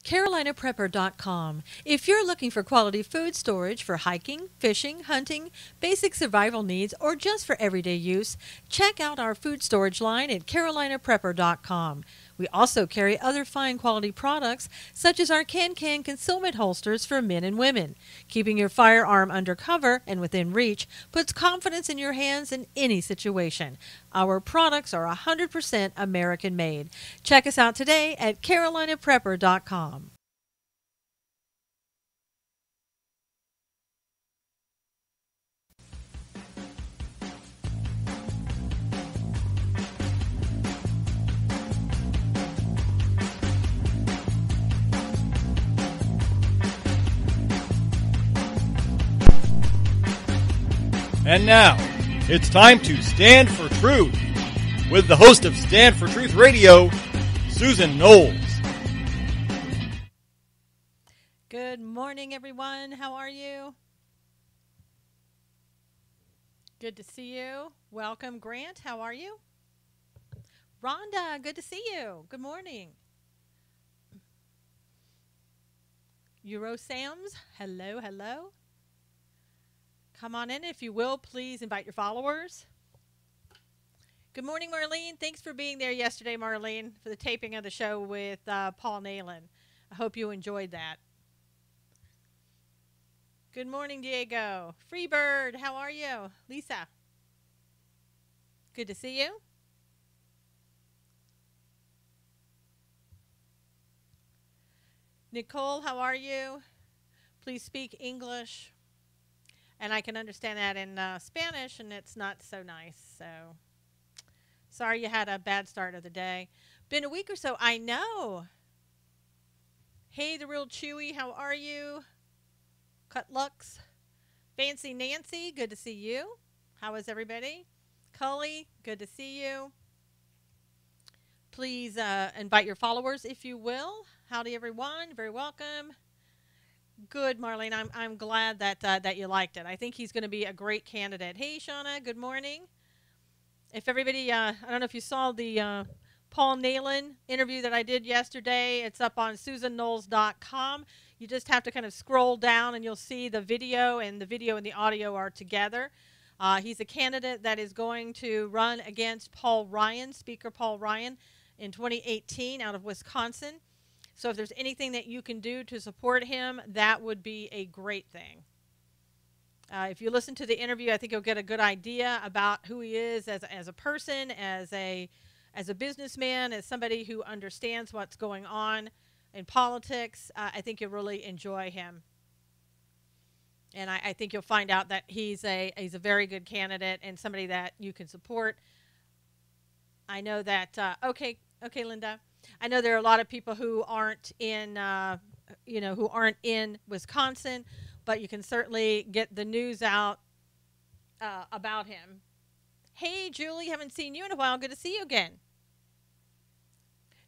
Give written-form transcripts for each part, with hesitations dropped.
CarolinaPrepper.com. If you're looking for quality food storage for hiking, fishing, hunting, basic survival needs, or just for everyday use, check out our food storage line at CarolinaPrepper.com. We also carry other fine quality products, such as our can-can concealment holsters for men and women. Keeping your firearm under cover and within reach puts confidence in your hands in any situation. Our products are 100% American-made. Check us out today at CarolinaPrepper.com. And now, it's time to Stand for Truth with the host of Stand for Truth Radio, Susan Knowles. Good morning, everyone. How are you? Good to see you. Welcome, Grant. How are you? Rhonda, good to see you. Good morning. Euro Sams, hello, hello. Come on in, if you will. Please invite your followers. Good morning, Marlene. Thanks for being there yesterday, Marlene, for the taping of the show with Paul Nalen. I hope you enjoyed that. Good morning, Diego. Freebird, how are you? Lisa. Good to see you. Nicole, how are you? Please speak English. And I can understand that in Spanish, and it's not so nice. So, sorry you had a bad start of the day. Been a week or so, I know. Hey, the real Chewy, how are you? Cut Lux. Fancy Nancy, good to see you. How is everybody? Cully, good to see you. Please invite your followers, if you will. Howdy, everyone. Very welcome. Good, Marlene. I'm glad that you liked it. I think he's going to be a great candidate. Hey, Shauna. Good morning. If everybody, I don't know if you saw the Paul Nalen interview that I did yesterday. It's up on SusanKnowles.com. You just have to kind of scroll down, and you'll see the video and the audio are together. He's a candidate that is going to run against Paul Ryan, Speaker Paul Ryan, in 2018 out of Wisconsin. So if there's anything that you can do to support him, that would be a great thing. If you listen to the interview, I think you'll get a good idea about who he is as a person, as a businessman, as somebody who understands what's going on in politics. I think you'll really enjoy him. And I think you'll find out that he's a very good candidate and somebody that you can support. I know that, okay, Linda. I know there are a lot of people who aren't in, who aren't in Wisconsin, but you can certainly get the news out about him. Hey, Julie, haven't seen you in a while. Good to see you again.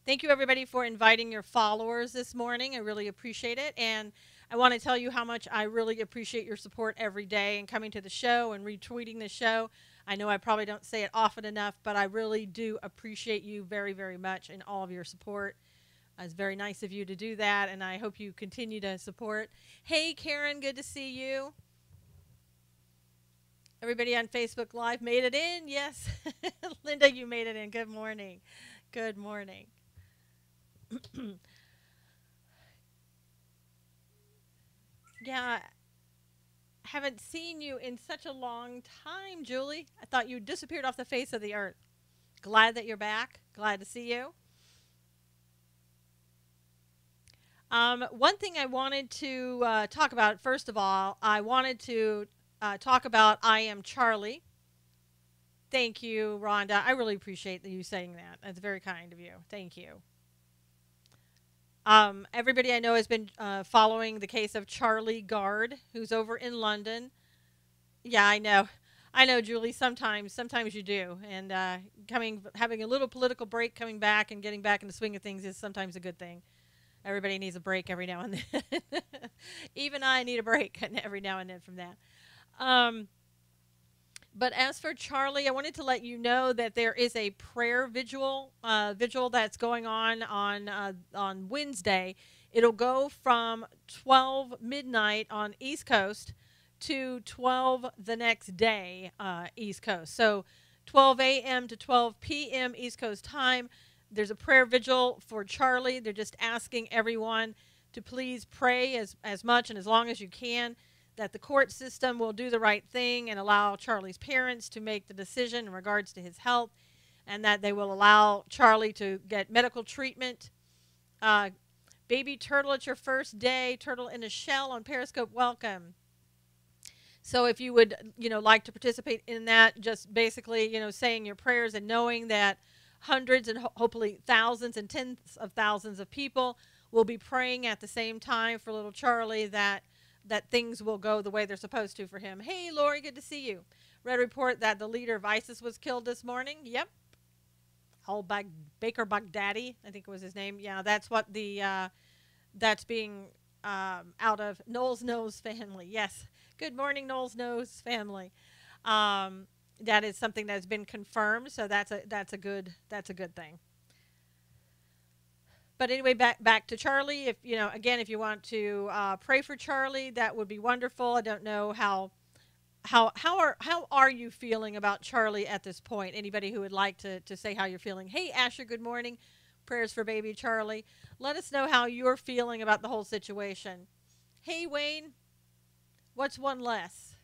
Thank you, everybody, for inviting your followers this morning. I really appreciate it. And I want to tell you how much I really appreciate your support every day and coming to the show and retweeting the show. I know I probably don't say it often enough, but I really do appreciate you very, very much and all of your support. It's very nice of you to do that, and I hope you continue to support. Hey, Karen, good to see you. Everybody on Facebook Live made it in? Yes. Linda, you made it in. Good morning. Good morning. Yeah. Haven't seen you in such a long time, Julie. I thought you disappeared off the face of the earth. Glad that you're back. Glad to see you. One thing I wanted to talk about, first of all, I wanted to talk about I Am Charlie. Thank you, Rhonda. I really appreciate you saying that. That's very kind of you. Thank you. Everybody I know has been following the case of Charlie Gard, who's over in London. Yeah, I know, Julie. Sometimes you do, and having a little political break, coming back and getting back in the swing of things is sometimes a good thing. Everybody needs a break every now and then. Even I need a break every now and then from that. But as for Charlie, I wanted to let you know that there is a prayer vigil that's going on Wednesday. It'll go from 12 midnight on East Coast to 12 the next day, East Coast. So 12 a.m. to 12 p.m. East Coast time. There's a prayer vigil for Charlie. They're just asking everyone to please pray as much and as long as you can, that the court system will do the right thing and allow Charlie's parents to make the decision in regards to his health, and that they will allow Charlie to get medical treatment. Baby Turtle, it's your first day. Turtle in a Shell on Periscope, welcome. So if you would, like to participate in that, just basically, saying your prayers and knowing that hundreds and hopefully thousands and tens of thousands of people will be praying at the same time for little Charlie, that things will go the way they're supposed to for him. Hey, Lori, good to see you. Read a report that the leader of ISIS was killed this morning. Yep. Baker Baghdadi, I think was his name. Yeah, that's what that's being out of Knowles family. Yes. Good morning, Knowles family. That is something that's been confirmed, so that's a good thing. But anyway, back to Charlie. If if you want to pray for Charlie, that would be wonderful. I don't know how are you feeling about Charlie at this point? Anybody who would like to say how you're feeling? Hey, Asher, good morning. Prayers for baby Charlie. Let us know how you're feeling about the whole situation. Hey, Wayne. What's one less?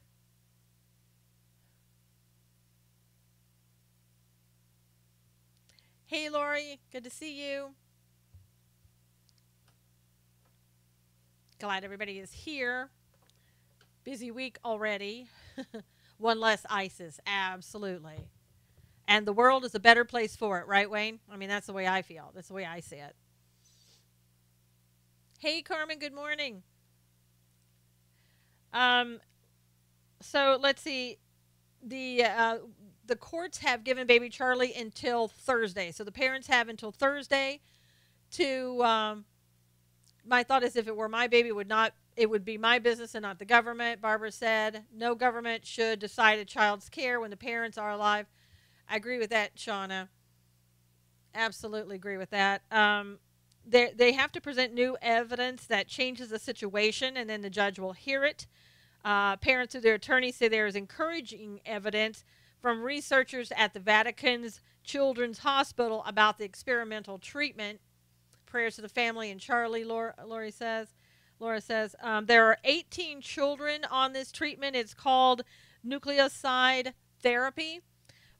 Hey, Lori. Good to see you. Glad everybody is here. Busy week already. One less ISIS. Absolutely. And the world is a better place for it, right, Wayne? I mean, that's the way I feel. That's the way I see it. Hey, Carmen. Good morning. So let's see. The courts have given baby Charlie until Thursday. So the parents have until Thursday to. My thought is, if it were my baby, it would be my business and not the government. Barbara said, no government should decide a child's care when the parents are alive. I agree with that, Shauna. Absolutely agree with that. They have to present new evidence that changes the situation, and then the judge will hear it. Parents through their attorneys say there is encouraging evidence from researchers at the Vatican's Children's Hospital about the experimental treatment. Prayers to the family and Charlie, Laura says. There are 18 children on this treatment. It's called nucleoside therapy,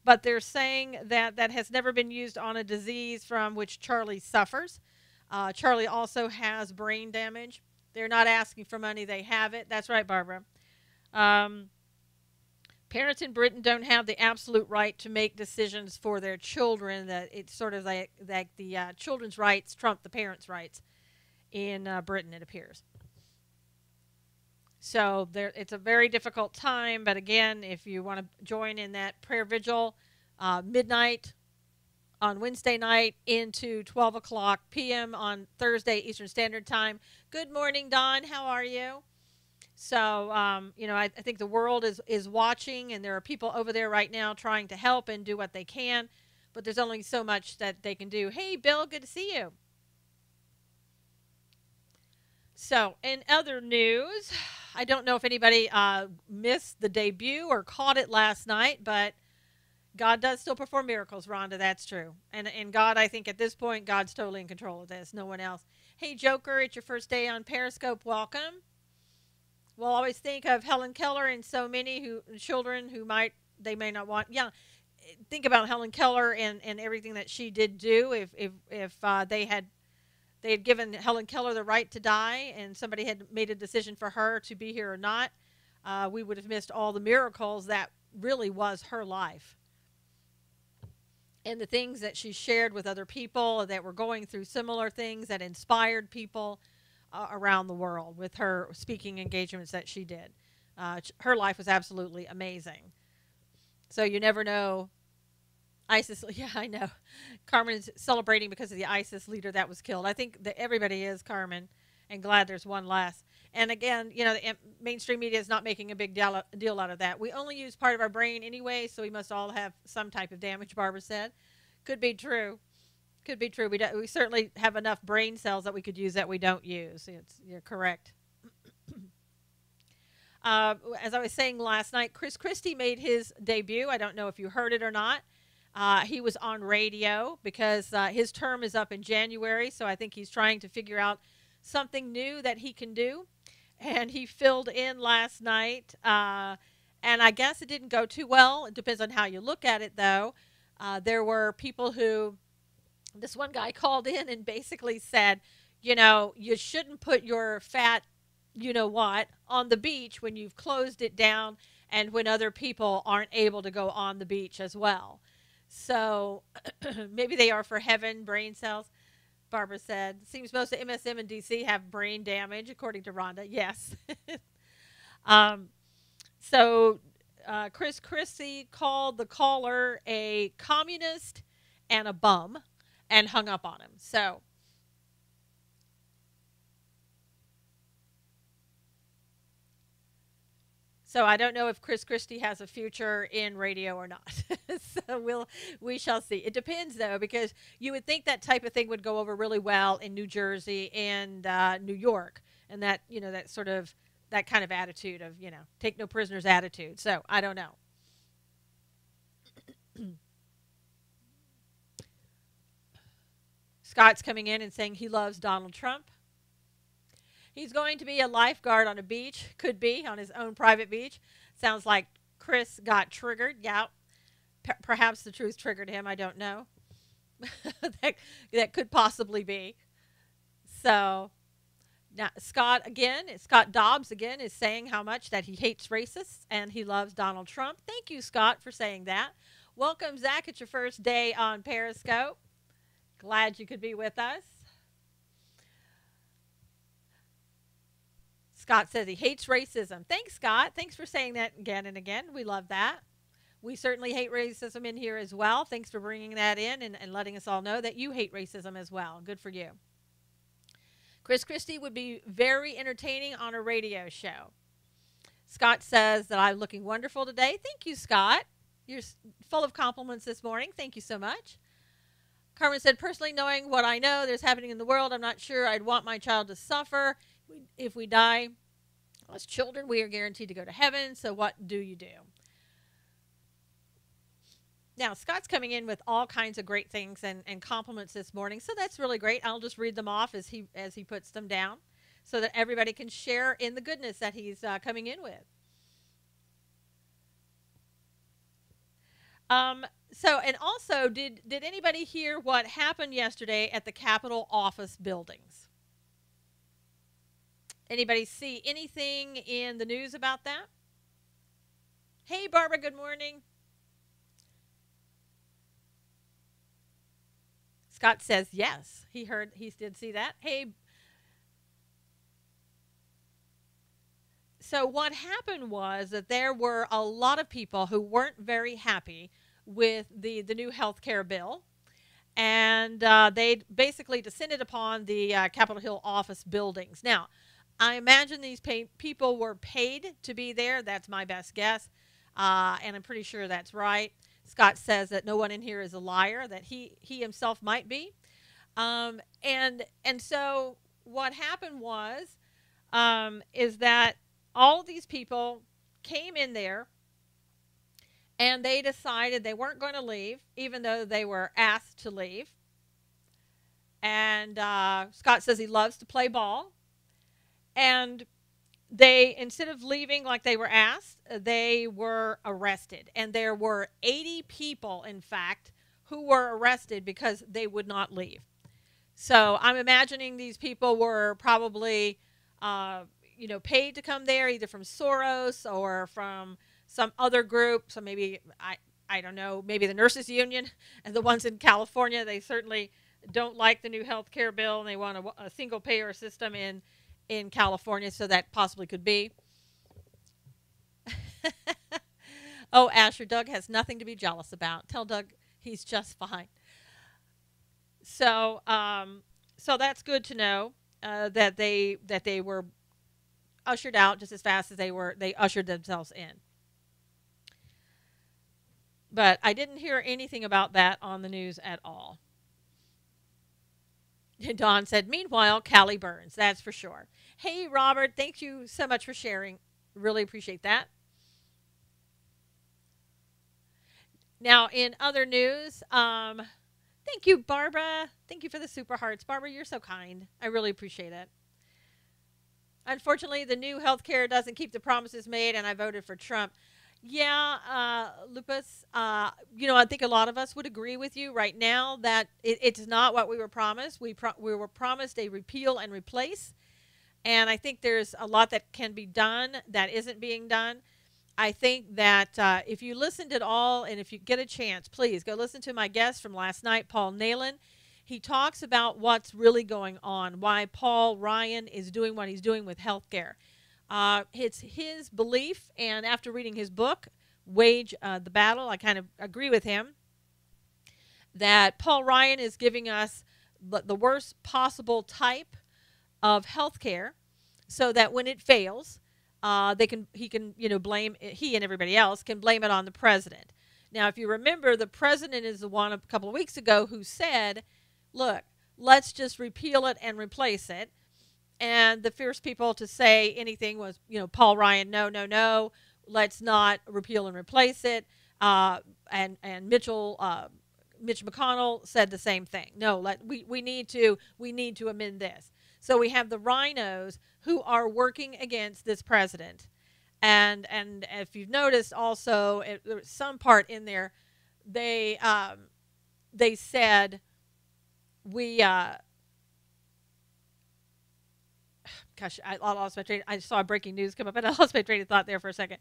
but they're saying that has never been used on a disease from which Charlie suffers. Charlie also has brain damage. They're not asking for money. They have it. That's right, Barbara. Parents in Britain don't have the absolute right to make decisions for their children. That it's sort of like the children's rights trump the parents' rights in Britain, it appears. So it's a very difficult time. But again, if you want to join in that prayer vigil, midnight on Wednesday night into 12 o'clock p.m. on Thursday Eastern Standard Time. Good morning, Don. How are you? So, I think the world is watching, and there are people over there right now trying to help and do what they can, but there's only so much that they can do. Hey, Bill, good to see you. So, in other news, I don't know if anybody missed the debut or caught it last night, but God does still perform miracles, Rhonda. That's true. And God, I think at this point, God's totally in control of this. No one else. Hey, Joker, it's your first day on Periscope. Welcome. We'll always think of Helen Keller and so many children who may not want. Yeah, think about Helen Keller and everything that she did do. If they had given Helen Keller the right to die, and somebody had made a decision for her to be here or not, we would have missed all the miracles that really was her life, and the things that she shared with other people that were going through similar things that inspired people around the world with her speaking engagements that she did. Her life was absolutely amazing. So you never know. ISIS, yeah, I know. Carmen is celebrating because of the ISIS leader that was killed. I think that everybody is, Carmen, and glad there's one less. And again, the mainstream media is not making a big deal out of that. We only use part of our brain anyway, so we must all have some type of damage, Barbara said. Could be true. Could be true. We certainly have enough brain cells that we could use that we don't use. You're correct. As I was saying last night, Chris Christie made his debut. I don't know if you heard it or not. He was on radio because his term is up in January, so I think he's trying to figure out something new that he can do. And he filled in last night, and I guess it didn't go too well. It depends on how you look at it, though. There were people who, this one guy called in and basically said, you shouldn't put your fat what on the beach when you've closed it down and when other people aren't able to go on the beach as well. So maybe they are for heaven, brain cells. Barbara said, seems most of MSM and DC have brain damage, according to Rhonda. Yes. So Chris Christie called the caller a communist and a bum and hung up on him. So I don't know if Chris Christie has a future in radio or not. So we shall see. It depends, though, because you would think that type of thing would go over really well in New Jersey and New York, and that that kind of attitude of take no prisoners attitude. So I don't know. Scott's coming in and saying he loves Donald Trump. He's going to be a lifeguard on a beach. Could be on his own private beach. Sounds like Chris got triggered. Yeah. Perhaps the truth triggered him. I don't know. that could possibly be. So now Scott Dobbs again is saying how much that he hates racists and he loves Donald Trump. Thank you, Scott, for saying that. Welcome, Zach. It's your first day on Periscope. Glad you could be with us. Scott says he hates racism. Thanks, Scott. Thanks for saying that again and again. We love that. We certainly hate racism in here as well. Thanks for bringing that in and letting us all know that you hate racism as well. Good for you. Chris Christie would be very entertaining on a radio show. Scott says that I'm looking wonderful today. Thank you, Scott. You're full of compliments this morning. Thank you so much. Carmen said, personally knowing what I know there's happening in the world, I'm not sure I'd want my child to suffer. If we die as children, we are guaranteed to go to heaven. So what do you do? Now, Scott's coming in with all kinds of great things and compliments this morning. So that's really great. I'll just read them off as he puts them down so that everybody can share in the goodness that he's coming in with. And also, did anybody hear what happened yesterday at the Capitol office buildings? Anybody see anything in the news about that? Hey, Barbara, good morning. Scott says yes. He did see that. Hey. So what happened was that there were a lot of people who weren't very happy with the new health care bill. And they basically descended upon the Capitol Hill office buildings. Now, I imagine these people were paid to be there. That's my best guess. And I'm pretty sure that's right. Scott says that no one in here is a liar, that he himself might be. And so what happened was is that all of these people came in there and they decided they weren't going to leave, even though they were asked to leave. And Scott says he loves to play ball. And they, instead of leaving like they were asked, they were arrested. And there were 80 people, in fact, who were arrested because they would not leave. So I'm imagining these people were probably, paid to come there, either from Soros or from some other group. So maybe, I don't know, maybe the nurses union and the ones in California, they certainly don't like the new health care bill and they want a single payer system in California, so that possibly could be. Oh, Asher, Doug has nothing to be jealous about. Tell Doug he's just fine. So that's good to know that they were ushered out just as fast as they ushered themselves in. But I didn't hear anything about that on the news at all. Don said, meanwhile, Callie burns. That's for sure. Hey, Robert, thank you so much for sharing. Really appreciate that. Now, in other news, thank you, Barbara. Thank you for the super hearts. Barbara, you're so kind. I really appreciate it. Unfortunately, the new health care doesn't keep the promises made, and I voted for Trump. Yeah, Lupus, I think a lot of us would agree with you right now that it's not what we were promised. We were promised a repeal and replace, and I think there's a lot that can be done that isn't being done. I think that if you listened at all, and if you get a chance, please go listen to my guest from last night, Paul Nalen. He talks about what's really going on, why Paul Ryan is doing what he's doing with healthcare. It's his belief, and after reading his book, Wage the Battle, I kind of agree with him, that Paul Ryan is giving us the worst possible type of healthcare so that when it fails, he can blame, he and everybody else can blame it on the president. Now, if you remember, the president is the one a couple of weeks ago who said, look, let's just repeal it and replace it. And the first people to say anything was, Paul Ryan, no, no, no, let's not repeal and replace it. And Mitch McConnell said the same thing. No, we need to amend this. So we have the rhinos who are working against this president. And if you've noticed also, there was some part in there, they said, gosh, I lost my train. I saw breaking news come up, and I lost my train of thought there for a second.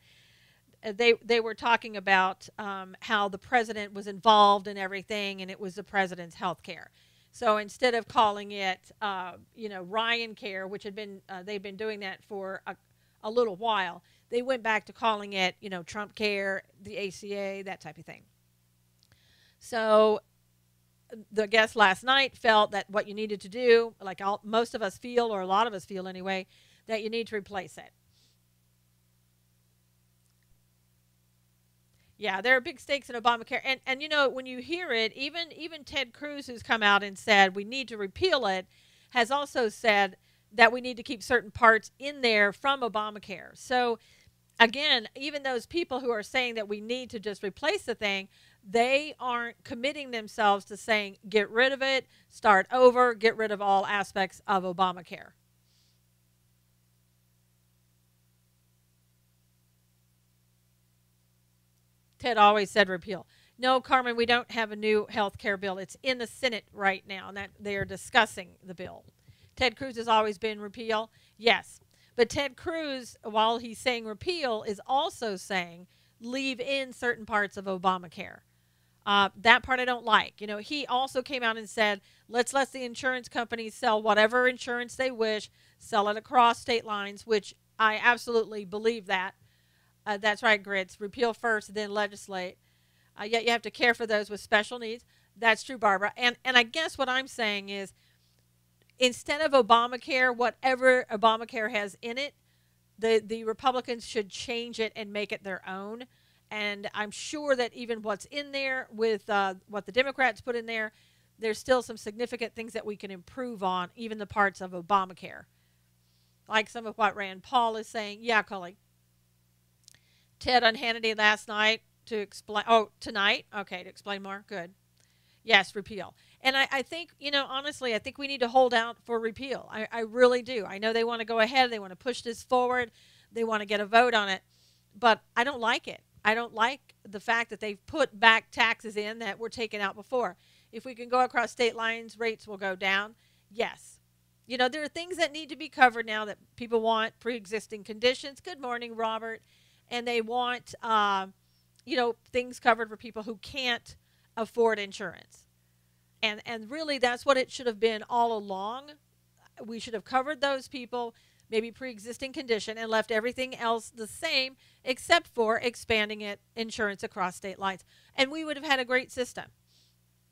They were talking about how the president was involved in everything, and it was the president's health care. So instead of calling it, Ryan Care, which had been they've been doing that for a little while, they went back to calling it, Trump Care, the ACA, that type of thing. So the guest last night felt that what you needed to do, like most of us feel, or a lot of us feel anyway, that you need to replace it. Yeah, there are big stakes in Obamacare. And when you hear it, even Ted Cruz, who's come out and said we need to repeal it, has also said that we need to keep certain parts in there from Obamacare. So, again, even those people who are saying that we need to just replace the thing, they aren't committing themselves to saying get rid of it, start over, get rid of all aspects of Obamacare. Ted always said repeal. No, Carmen, we don't have a new health care bill. It's in the Senate right now, and that they are discussing the bill. Ted Cruz has always been repeal. Yes. But Ted Cruz, while he's saying repeal, is also saying leave in certain parts of Obamacare. That part I don't like. He also came out and said, let's let the insurance companies sell whatever insurance they wish, sell it across state lines, which I absolutely believe that. That's right, Grits. Repeal first, then legislate. Yet you have to care for those with special needs. That's true, Barbara. And I guess what I'm saying is, instead of Obamacare, whatever Obamacare has in it, the Republicans should change it and make it their own. And I'm sure that even what's in there with what the Democrats put in there, there's still some significant things that we can improve on, even the parts of Obamacare. Like some of what Rand Paul is saying. Yeah, Cully. Ted on Hannity last night to explain. Oh, tonight? Okay, to explain more. Good. Yes, repeal. And I think, honestly, I think we need to hold out for repeal. I really do. I know they want to go ahead. They want to push this forward. They want to get a vote on it. But I don't like it. I don't like the fact that they've put back taxes in that were taken out before. If we can go across state lines, rates will go down. Yes. There are things that need to be covered now that people want, pre-existing conditions. Good morning, Robert. And they want, things covered for people who can't afford insurance. And really, that's what it should have been all along. We should have covered those people, maybe pre-existing condition, and left everything else the same except for expanding insurance across state lines. And we would have had a great system.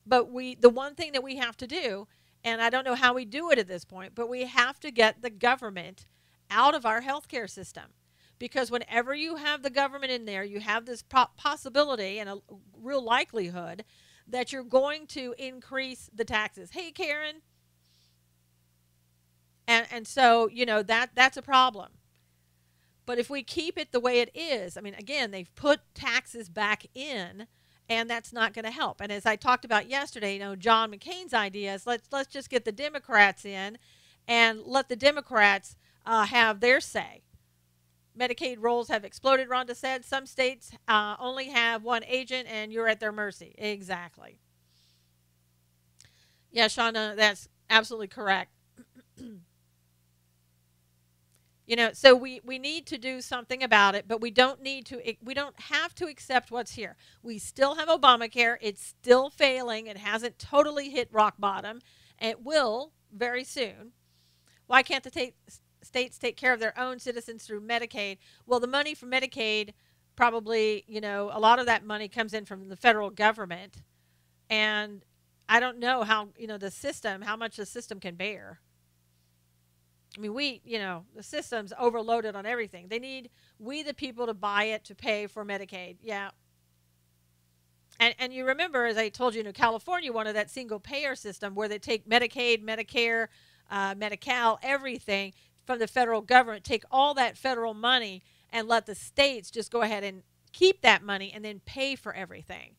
But the one thing that we have to do, and I don't know how we do it at this point, but we have to get the government out of our healthcare system. Because whenever you have the government in there, you have this possibility and a real likelihood that you're going to increase the taxes. Hey, Karen. And so, that's a problem. But if we keep it the way it is, I mean, again, they've put taxes back in, and that's not going to help. And as I talked about yesterday, John McCain's idea is let's just get the Democrats in and let the Democrats have their say. Medicaid rolls have exploded, Rhonda said. Some states only have one agent, and you're at their mercy. Exactly. Yeah, Shauna, that's absolutely correct. So we need to do something about it, but we don't have to accept what's here. We still have Obamacare. It's still failing. It hasn't totally hit rock bottom. It will very soon. Why can't the states take care of their own citizens through Medicaid? Well, the money from Medicaid probably, a lot of that money comes in from the federal government. And I don't know how, how much the system can bear. I mean, the system's overloaded on everything. They need we, the people, to buy it to pay for Medicaid. Yeah. And you remember, as I told you, California wanted that single payer system where they take Medicaid, Medicare, Medi-Cal, everything from the federal government, take all that federal money and let the states just go ahead and keep that money and then pay for everything.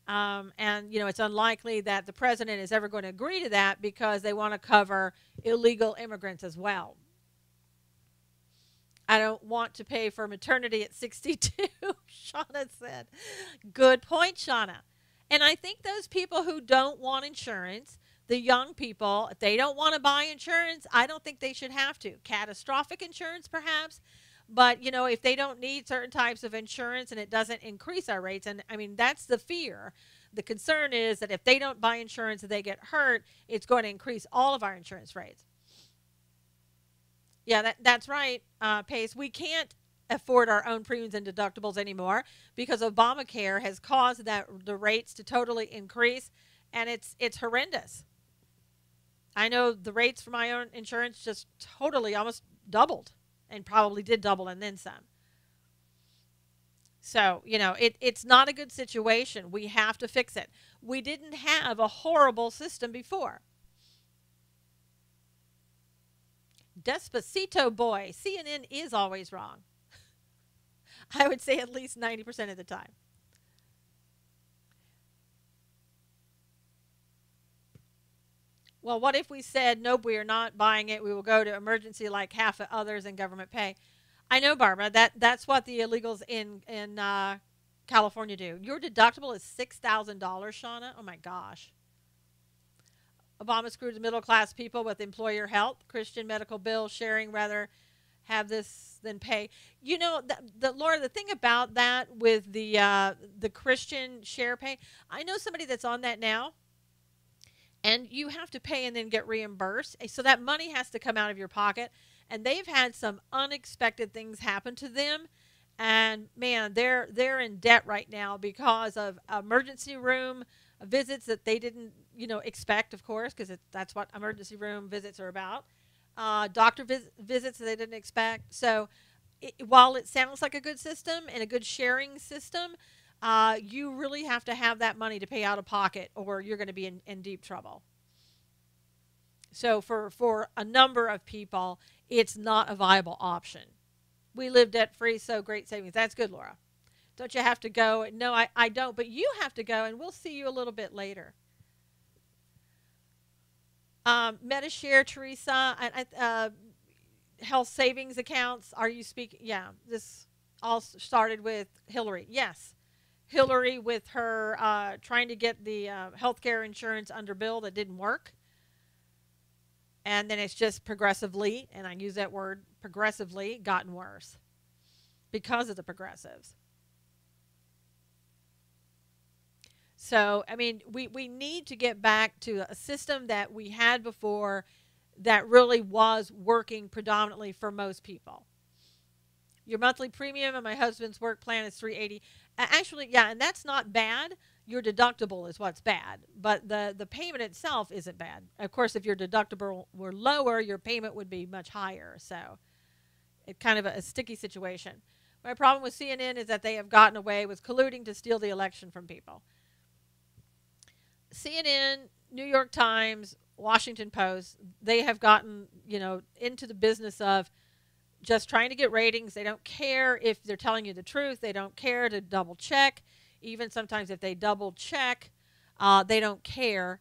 It's unlikely that the president is ever going to agree to that because they want to cover illegal immigrants as well. I don't want to pay for maternity at 62, Shauna said. Good point, Shauna. And I think those people who don't want insurance, the young people, if they don't want to buy insurance, I don't think they should have to. Catastrophic insurance, perhaps. But, if they don't need certain types of insurance and it doesn't increase our rates, and I mean, that's the fear. The concern is that if they don't buy insurance and they get hurt, it's going to increase all of our insurance rates. Yeah, that's right, Pace. We can't afford our own premiums and deductibles anymore because Obamacare has caused the rates to totally increase, and it's horrendous. I know the rates for my own insurance just totally almost doubled. And probably did double and then some. So, it's not a good situation. We have to fix it. We didn't have a horrible system before. Despacito boy, CNN is always wrong. I would say at least 90% of the time. Well, what if we said, nope, we are not buying it. We will go to emergency like half of others and government pay. I know, Barbara, that's what the illegals in California do. Your deductible is $6,000, Shauna. Oh, my gosh. Obama screwed the middle-class people with employer help, Christian medical bill sharing, rather have this than pay. Laura, the thing about that with the Christian share pay, I know somebody that's on that now. And you have to pay and then get reimbursed. So that money has to come out of your pocket. And they've had some unexpected things happen to them. And, man, they're in debt right now because of emergency room visits that they didn't, expect, of course, because that's what emergency room visits are about. Doctor visits that they didn't expect. So while it sounds like a good system and a good sharing system, you really have to have that money to pay out of pocket or you're going to be in deep trouble. So for a number of people, it's not a viable option. We live debt-free, so great savings. That's good, Laura. Don't you have to go? No, I don't, but you have to go, and we'll see you a little bit later. MetaShare, Teresa, health savings accounts. Are you speaking? Yeah, this all started with Hillary. Yes. Hillary with her trying to get the healthcare insurance under bill that didn't work. And then it's just progressively, and I use that word progressively, gotten worse because of the progressives. So, I mean, we need to get back to a system that we had before that really was working predominantly for most people. Your monthly premium on my husband's work plan is $380. Actually, yeah, and that's not bad. Your deductible is what's bad, but the payment itself isn't bad. Of course, if your deductible were lower, your payment would be much higher. So it's kind of a sticky situation. My problem with CNN is that they have gotten away with colluding to steal the election from people. CNN, New York Times, Washington Post, they have gotten, into the business of just trying to get ratings. They don't care if they're telling you the truth. They don't care to double check. Even sometimes if they double check, they don't care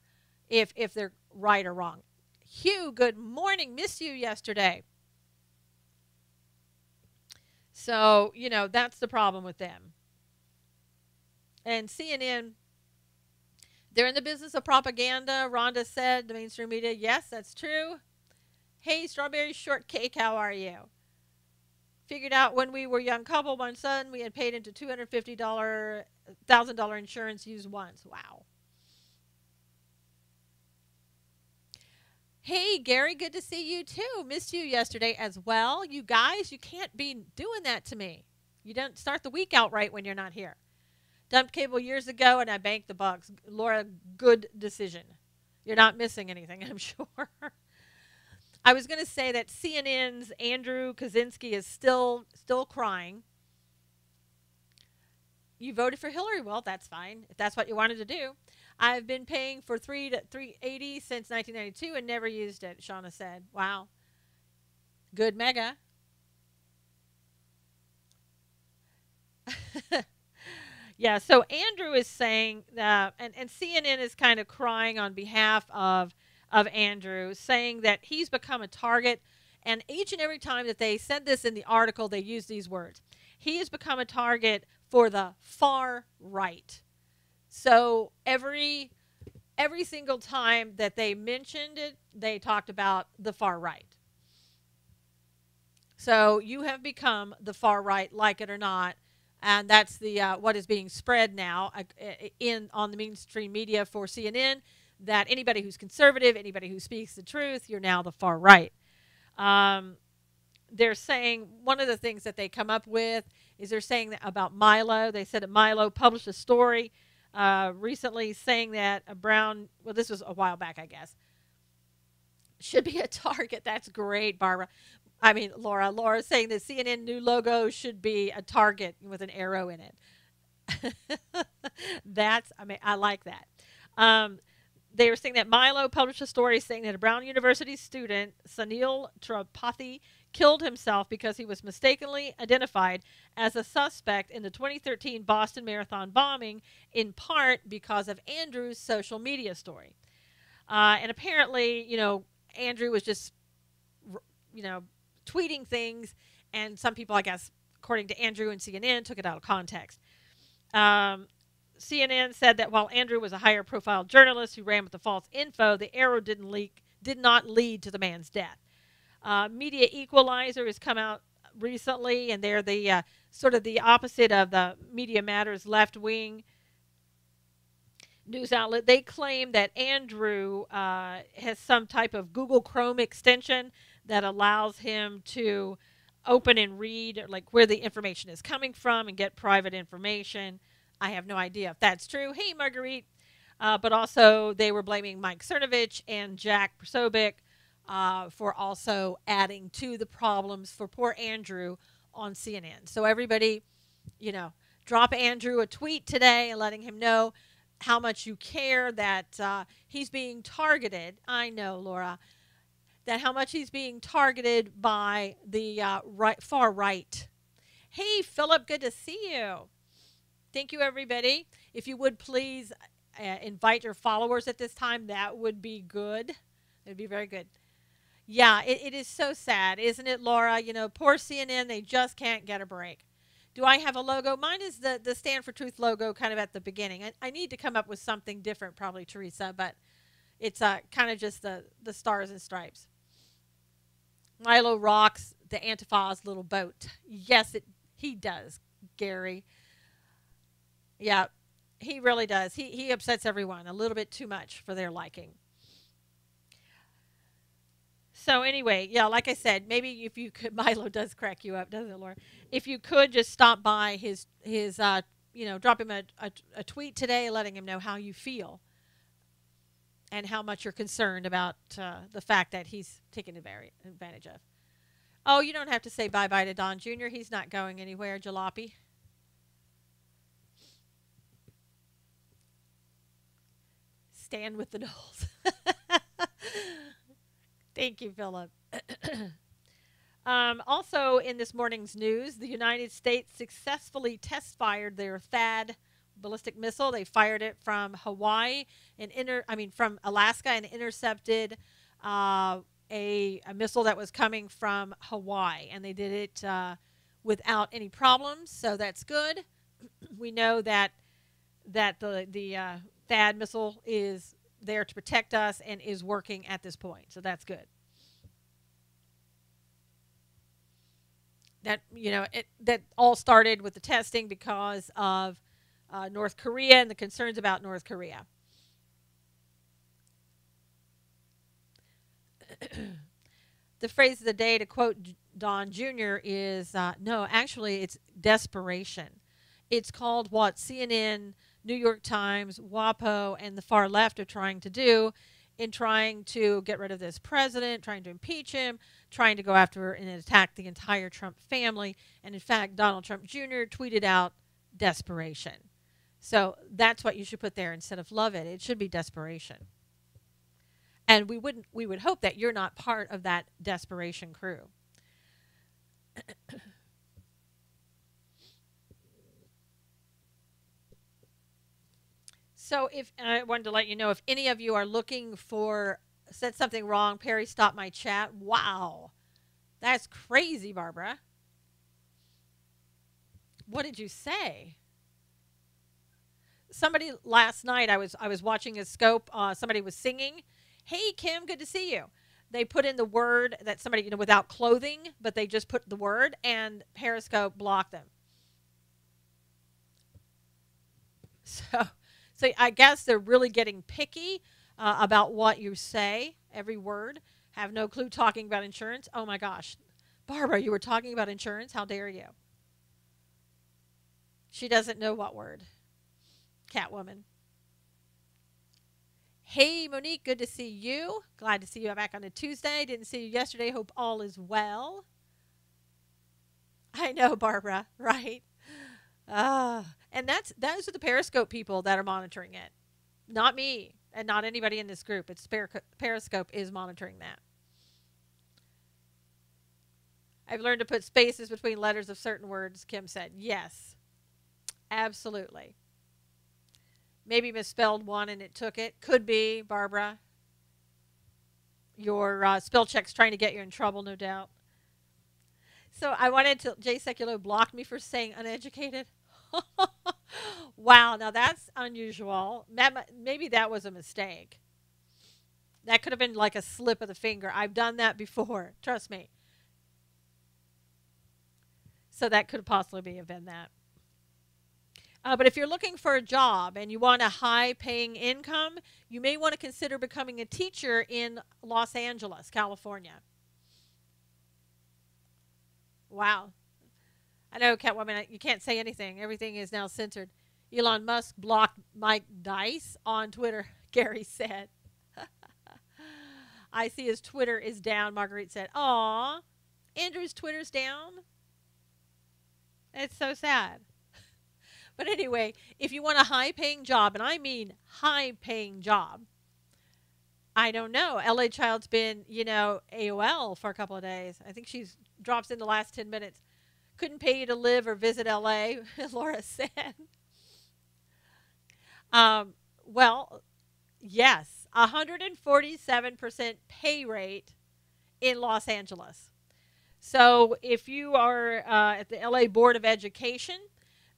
if they're right or wrong. Hugh, good morning. Missed you yesterday. So, that's the problem with them. And CNN, they're in the business of propaganda. Rhonda said, the mainstream media, yes, that's true. Hey, strawberry shortcake, how are you? Figured out when we were a young couple, my son, we had paid into $250,000 insurance used once. Wow. Hey, Gary, good to see you too. Missed you yesterday as well. You guys, you can't be doing that to me. You don't start the week out right when you're not here. Dumped cable years ago and I banked the bucks. Laura, good decision. You're not missing anything, I'm sure. I was going to say that CNN's Andrew Kaczynski is still crying. You voted for Hillary. Well, that's fine if that's what you wanted to do. I've been paying for $380 since 1992 and never used it, Shauna said. Wow. Good mega. Yeah, so Andrew is saying that, and CNN is kind of crying on behalf of Andrew, saying that he's become a target. And each and every time that they said this in the article, they use these words. He has become a target for the far right. So every single time that they mentioned it, they talked about the far right. So you have become the far right, like it or not, and that's the what is being spread now on the mainstream media for CNN. That anybody who's conservative, anybody who speaks the truth, you're now the far right. They're saying one of the things that they come up with is they're saying that about Milo. They said that Milo published a story recently saying that a brown, well, this was a while back, I guess, should be a target. That's great, Barbara. I mean, Laura. Laura's saying the CNN new logo should be a target with an arrow in it. I like that. They were saying that Milo published a story saying that a Brown University student, Sunil Tripathi, killed himself because he was mistakenly identified as a suspect in the 2013 Boston Marathon bombing, in part because of Andrew's social media story. And apparently, Andrew was just, tweeting things, and some people, I guess, according to Andrew and CNN, took it out of context. CNN said that while Andrew was a higher profile journalist who ran with the false info, the arrow did not lead to the man's death. Media Equalizer has come out recently, and they're the sort of the opposite of the Media Matters left-wing news outlet. They claim that Andrew has some type of Google Chrome extension that allows him to open and read like where the information is coming from and get private information. I have no idea if that's true. Hey, Marguerite. But also they were blaming Mike Cernovich and Jack Posobiec for also adding to the problems for poor Andrew on CNN. So everybody, drop Andrew a tweet today and letting him know how much you care that he's being targeted. I know, Laura, that how much he's being targeted by the far right. Hey, Philip, good to see you. Thank you, everybody. If you would please invite your followers at this time, that would be good. It would be very good. Yeah, it is so sad, isn't it, Laura? Poor CNN, they just can't get a break. Do I have a logo? Mine is the Stand for Truth logo kind of at the beginning. I need to come up with something different probably, Teresa, but it's kind of just the stars and stripes. Milo rocks the Antifa's little boat. Yes, he does, Gary. Yeah, he really does. He upsets everyone a little bit too much for their liking. So anyway, yeah, like I said, maybe if you could, Milo does crack you up, doesn't it, Laura? If you could just stop by his drop him a tweet today letting him know how you feel and how much you're concerned about the fact that he's taken advantage of. Oh, you don't have to say bye-bye to Don Jr. He's not going anywhere, Jalopy. Stand with the Knowles. Thank you, Philip. Also, in this morning's news, the United States successfully test fired their THAAD ballistic missile. They fired it from Hawaii and from Alaska, and intercepted a missile that was coming from Hawaii, and they did it without any problems. So that's good. We know that the THAAD missile is there to protect us and is working at this point. So that's good. That that all started with the testing because of North Korea and the concerns about North Korea. The phrase of the day, to quote Don Jr., is no, actually, it's desperation. It's called what CNN, New York Times, WAPO, and the far left are trying to do in trying to get rid of this president, trying to impeach him, trying to go after and attack the entire Trump family. And in fact, Donald Trump Jr. tweeted out desperation. So that's what you should put there instead of love it. It should be desperation. And we would hope that you're not part of that desperation crew. So if I wanted to let you know, if any of you are looking for, said something wrong, Perry stopped my chat. Wow. That's crazy, Barbara. What did you say? Somebody last night, I was watching a scope, somebody was singing. Hey, Kim, good to see you. They put in the word that somebody, without clothing, but they just put the word, and Periscope blocked them. So I guess they're really getting picky about what you say, every word. Have no clue talking about insurance. Oh, my gosh. Barbara, you were talking about insurance? How dare you? She doesn't know what word. Catwoman. Hey, Monique, good to see you. Glad to see you back on a Tuesday. Didn't see you yesterday. Hope all is well. I know, Barbara, right? And those are the Periscope people that are monitoring it. Not me and not anybody in this group. It's Periscope is monitoring that. I've learned to put spaces between letters of certain words, Kim said. Yes, absolutely. Maybe misspelled one and it took it. Could be, Barbara. Your spell check's trying to get you in trouble, no doubt. So I wanted to, Jay Seculo blocked me for saying uneducated. Wow, now that's unusual. Maybe that was a mistake. That could have been like a slip of the finger. I've done that before. Trust me. So that could possibly have been that. But if you're looking for a job and you want a high-paying income, you may want to consider becoming a teacher in Los Angeles, California. Wow. I know, Catwoman, you can't say anything. Everything is now censored. Elon Musk blocked Mike Dice on Twitter, Gary said. I see his Twitter is down, Marguerite said. Aw, Andrew's Twitter's down? It's so sad. But anyway, if you want a high-paying job, and I mean high-paying job, I don't know. LA Child's been, AOL for a couple of days. I think she's drops in the last 10 minutes. Couldn't pay you to live or visit LA, Laura said. Well, yes, 147% pay rate in Los Angeles. So if you are at the LA Board of Education,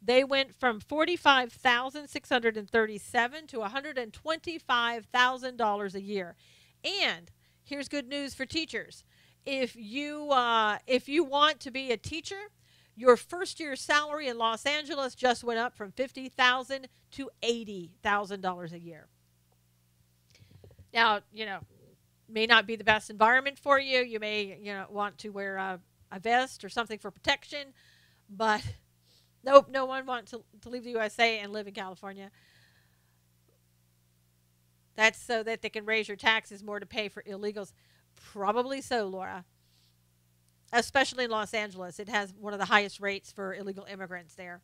they went from $45,637 to $125,000 a year. And here's good news for teachers. If you want to be a teacher, your first year salary in Los Angeles just went up from $50,000 to $80,000 a year. Now, may not be the best environment for you. You may, want to wear a vest or something for protection, but nope, no one wants to leave the USA and live in California. That's so that they can raise your taxes more to pay for illegals. Probably so, Laura. Especially in Los Angeles. It has one of the highest rates for illegal immigrants there.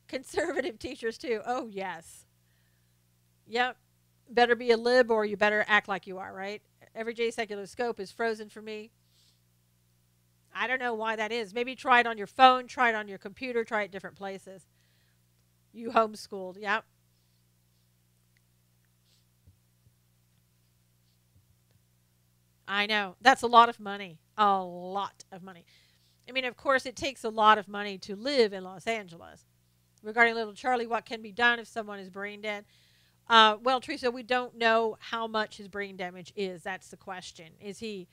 Conservative teachers, too. Oh, yes. Yep. Better be a lib or you better act like you are, right? Every J secular scope is frozen for me. I don't know why that is. Maybe try it on your phone, try it on your computer, try it different places. You homeschooled, yep. I know. That's a lot of money. A lot of money. I mean, of course, it takes a lot of money to live in Los Angeles. Regarding little Charlie, what can be done if someone is brain dead? Well, Teresa, we don't know how much his brain damage is. That's the question. Is he,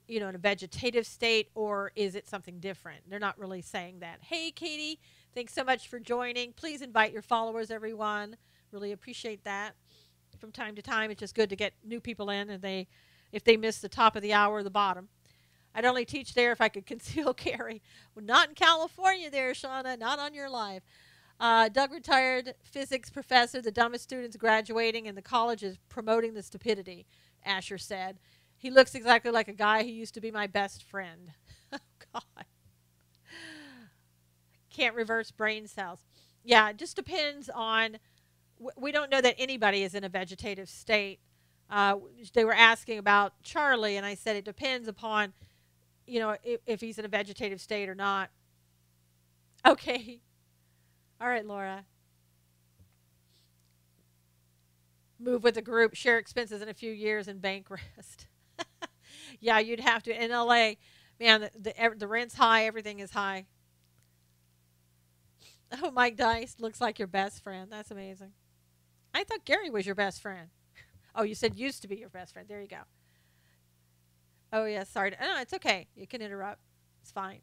in a vegetative state, or is it something different? They're not really saying that. Hey, Katie, thanks so much for joining. Please invite your followers, everyone. Really appreciate that. From time to time, it's just good to get new people in, and if they miss the top of the hour or the bottom. I'd only teach there if I could conceal carry. Well, not in California there, Shauna. Not on your life. Doug, retired physics professor, the dumbest students graduating, and the college is promoting the stupidity, Asher said. He looks exactly like a guy who used to be my best friend. Oh, God. Can't reverse brain cells. Yeah, it just depends on, we don't know that anybody is in a vegetative state. They were asking about Charlie, and I said it depends upon, if he's in a vegetative state or not. Okay. All right, Laura. Move with the group, share expenses in a few years, and bank rest. Yeah, you'd have to. In LA, man, the rent's high. Everything is high. Oh, Mike Dice looks like your best friend. That's amazing. I thought Gary was your best friend. Oh, you said used to be your best friend. There you go. Oh, yeah, sorry. No, it's okay. You can interrupt. It's fine.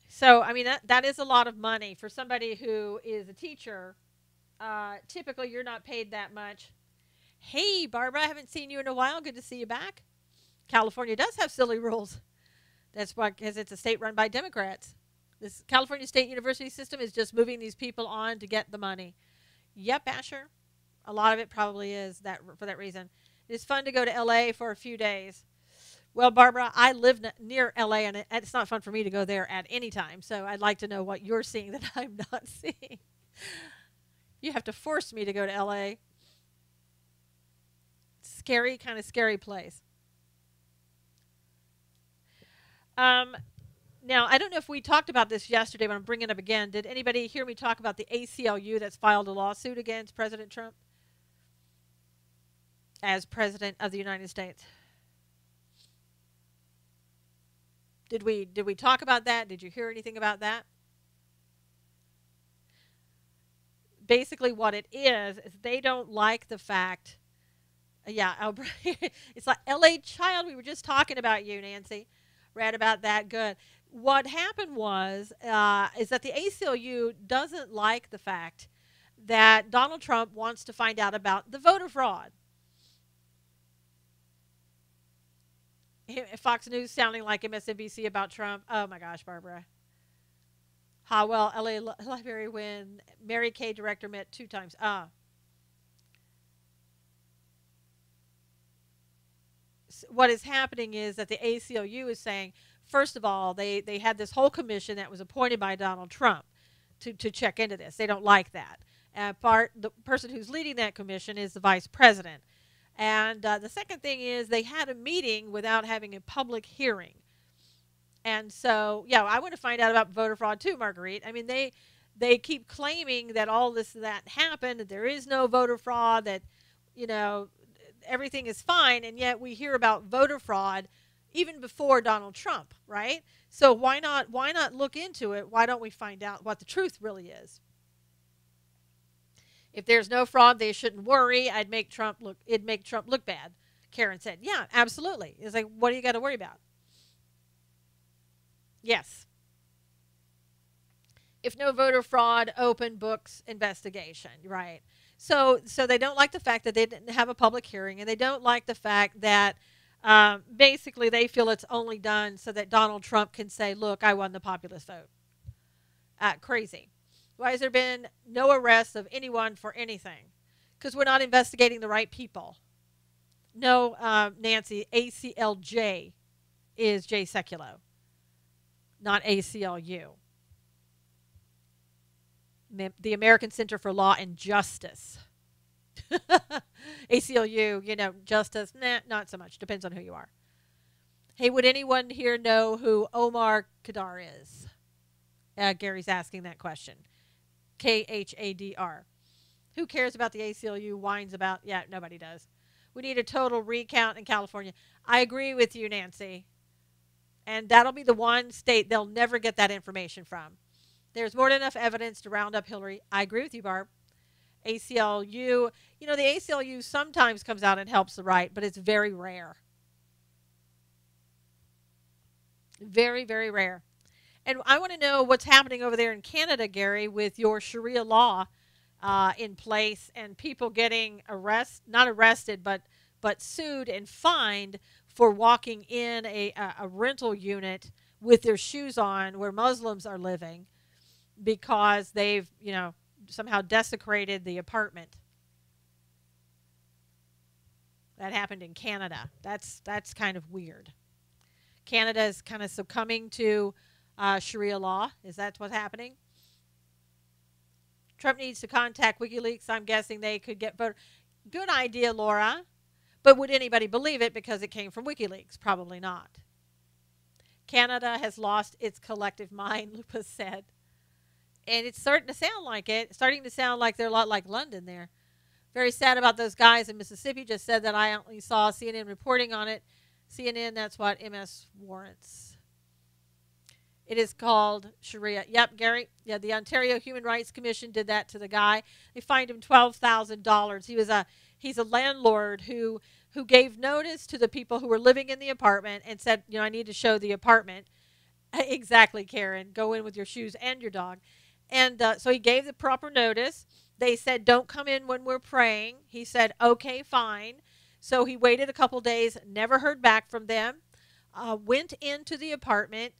So, I mean, that is a lot of money for somebody who is a teacher. Typically, you're not paid that much. Hey, Barbara, I haven't seen you in a while. Good to see you back. California does have silly rules. That's why, because it's a state run by Democrats. This California State University system is just moving these people on to get the money. Yep, Asher. A lot of it probably is that for that reason. It's fun to go to LA for a few days. Well, Barbara, I live near LA, and it's not fun for me to go there at any time. So I'd like to know what you're seeing that I'm not seeing. You have to force me to go to LA. Scary, kind of scary place. Now, I don't know if we talked about this yesterday, but I'm bringing it up again. Did anybody hear me talk about the ACLU that's filed a lawsuit against President Trump as President of the United States? Did we talk about that? Did you hear anything about that? Basically, what it is they don't like the fact. Yeah, it's like LA child. We were just talking about you, Nancy. Read about that. Good. What happened was is that the ACLU doesn't like the fact that Donald Trump wants to find out about the voter fraud. Fox News sounding like MSNBC about Trump. Oh my gosh, Barbara. How well LA Library when Mary Kay director met 2 times. What is happening is that the ACLU is saying, first of all, they had this whole commission that was appointed by Donald Trump to check into this. They don't like that. The person who's leading that commission is the vice president. And the second thing is they had a meeting without having a public hearing. And so, yeah, I want to find out about voter fraud too, Marguerite. I mean, they keep claiming that all that happened, that there is no voter fraud, that, everything is fine, and yet we hear about voter fraud even before Donald Trump, right? So why not look into it? Why don't we find out what the truth really is? If there's no fraud, they shouldn't worry. It'd make Trump look bad. Karen said, yeah, absolutely. It's like, what do you got to worry about? Yes. If no voter fraud, open books investigation, right? So they don't like the fact that they didn't have a public hearing, and they don't like the fact that basically they feel it's only done so that Donald Trump can say, look, I won the populist vote. Crazy. Why has there been no arrest of anyone for anything? Because we're not investigating the right people. No, Nancy, ACLJ is J Seculo, not ACLU. The American Center for Law and Justice. ACLU, justice, nah, not so much. Depends on who you are. Hey, would anyone here know who Omar Khadr is? Gary's asking that question. Khadr. Who cares about the ACLU? Whines about, yeah, nobody does. We need a total recount in California. I agree with you, Nancy. And that'll be the one state they'll never get that information from. There's more than enough evidence to round up Hillary. I agree with you, Barb. ACLU, the ACLU sometimes comes out and helps the right, but it's very rare. Very, very rare. And I want to know what's happening over there in Canada, Gary, with your Sharia law in place and people getting not arrested, but sued and fined for walking in a rental unit with their shoes on where Muslims are living because they've, somehow desecrated the apartment. That happened in Canada. That's kind of weird. Canada is kind of succumbing to Sharia law. Is that what's happening? Trump needs to contact WikiLeaks. I'm guessing they could get voted. Good idea, Laura. But would anybody believe it because it came from WikiLeaks? Probably not. Canada has lost its collective mind, Lupa said. And it's starting to sound like it. Starting to sound like they're a lot like London there. Very sad about those guys in Mississippi. Just said that I only saw CNN reporting on it. CNN, that's what MS warrants. It is called Sharia. Yep, Gary. Yeah, the Ontario Human Rights Commission did that to the guy. They fined him $12,000. He's a landlord who gave notice to the people who were living in the apartment and said, I need to show the apartment. Exactly, Karen. Go in with your shoes and your dog. And so he gave the proper notice. They said, don't come in when we're praying. He said, okay, fine. So he waited a couple days, never heard back from them, went into the apartment,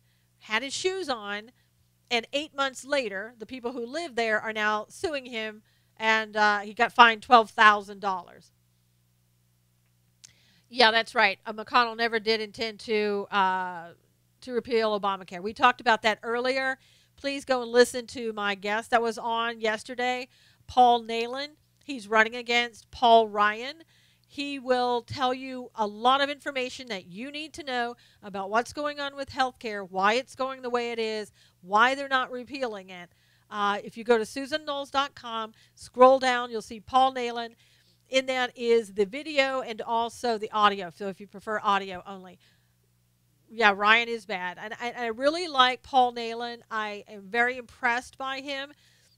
had his shoes on, and 8 months later, the people who live there are now suing him, and he got fined $12,000. Yeah, that's right. McConnell never did intend to repeal Obamacare. We talked about that earlier. Please go and listen to my guest that was on yesterday, Paul Nehlen. He's running against Paul Ryan. He will tell you a lot of information that you need to know about what's going on with healthcare, why it's going the way it is, why they're not repealing it. If you go to SusanKnowles.com, scroll down, you'll see Paul Nehlen. In that is the video and also the audio, so if you prefer audio only. Yeah, Ryan is bad. And I really like Paul Nehlen. I am very impressed by him.